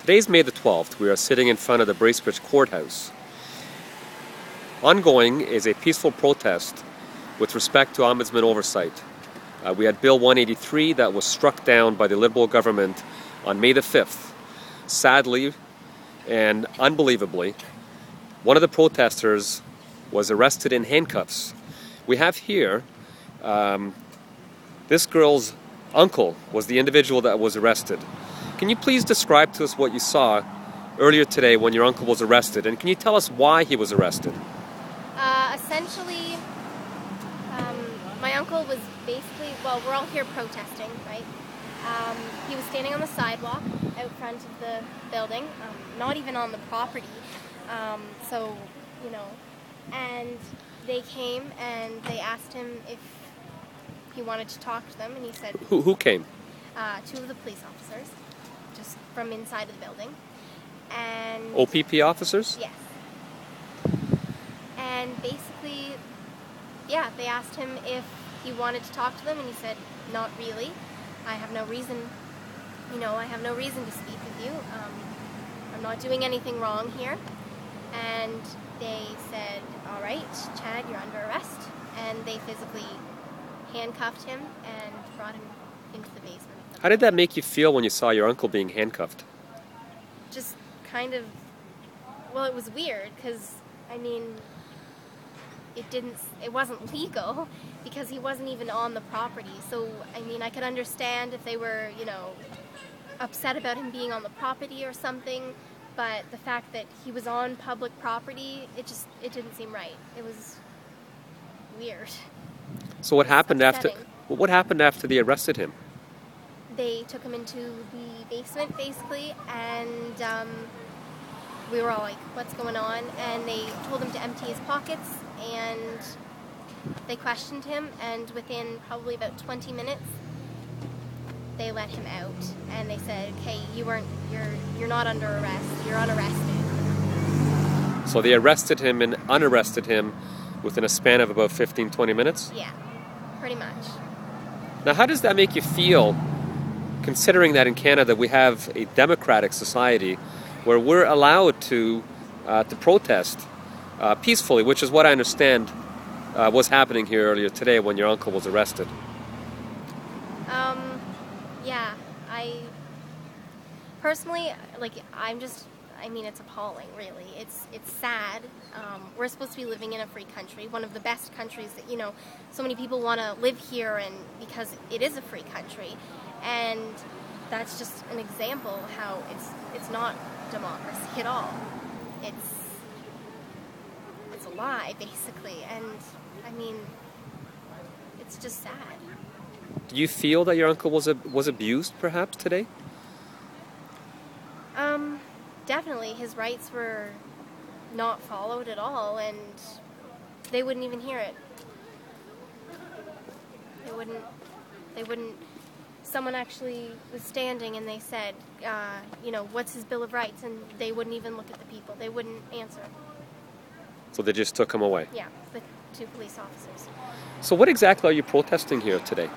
Today's May the 12th. We are sitting in front of the Bracebridge Courthouse. Ongoing is a peaceful protest with respect to Ombudsman oversight. We had Bill 183 that was struck down by the Liberal government on May the 5th. Sadly and unbelievably, one of the protesters was arrested in handcuffs. We have here, this girl's uncle was the individual that was arrested. Can you please describe to us what you saw earlier today when your uncle was arrested, and can you tell us why he was arrested? Essentially, my uncle was basically, well, we're all here protesting, right? He was standing on the sidewalk out front of the building, not even on the property, so, you know, and they came and they asked him if he wanted to talk to them, and he said... Who came? Two of the police officers, just from inside of the building, and... OPP officers? Yes. And basically, yeah, they asked him if he wanted to talk to them, and he said, not really. I have no reason, you know, I have no reason to speak with you. I'm not doing anything wrong here. And they said, all right, Chad, you're under arrest. And they physically handcuffed him and brought him into the basement. How did that make you feel when you saw your uncle being handcuffed? Just kind of, well, it was weird because, I mean, it wasn't legal because he wasn't even on the property. So, I mean, I could understand if they were, you know, upset about him being on the property or something, but the fact that he was on public property, it didn't seem right. It was weird. So what happened after they arrested him? They took him into the basement, basically, and we were all like, what's going on? And they told him to empty his pockets, and they questioned him, and within probably about 20 minutes, they let him out, and they said, okay, you're not under arrest, you're unarrested. So they arrested him and unarrested him within a span of about 15-20 minutes? Yeah, pretty much. Now, how does that make you feel, considering that in Canada we have a democratic society where we're allowed to protest peacefully, which is what I understand was happening here earlier today when your uncle was arrested? Yeah, I personally, like, I mean, it's appalling, really. It's sad. We're supposed to be living in a free country, one of the best countries that, you know, so many people want to live here, and because it is a free country. And that's just an example how it's not democracy at all. It's a lie, basically, and I mean, it's just sad. Do you feel that your uncle was abused, perhaps, today? Definitely. His rights were not followed at all, and they wouldn't even hear it. They wouldn't. Someone actually was standing and they said, you know, what's his Bill of Rights? And they wouldn't even look at the people. They wouldn't answer. So they just took him away? Yeah, the two police officers. So what exactly are you protesting here today?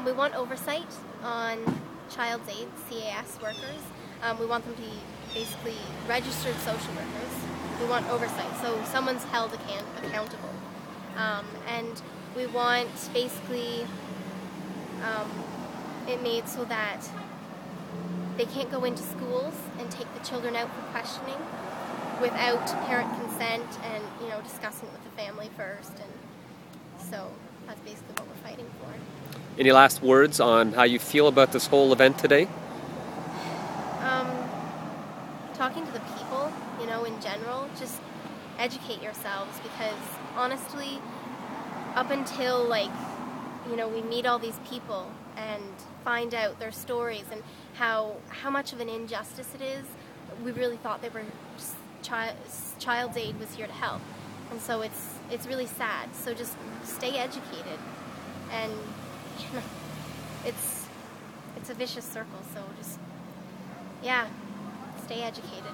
We want oversight on child's aid, CAS workers. We want them to be basically registered social workers. We want oversight, so someone's held accountable. And we want basically it made so that they can't go into schools and take the children out for questioning without parent consent and, you know, discussing it with the family first. And so that's basically what we're fighting for. Any last words on how you feel about this whole event today? Talking to the people, you know, in general, just educate yourselves, because honestly, up until, like, you know, we meet all these people and find out their stories and how much of an injustice it is, we really thought they were just child's aid was here to help. And so it's really sad. So just stay educated, and, you know, it's a vicious circle, so just, yeah, stay educated.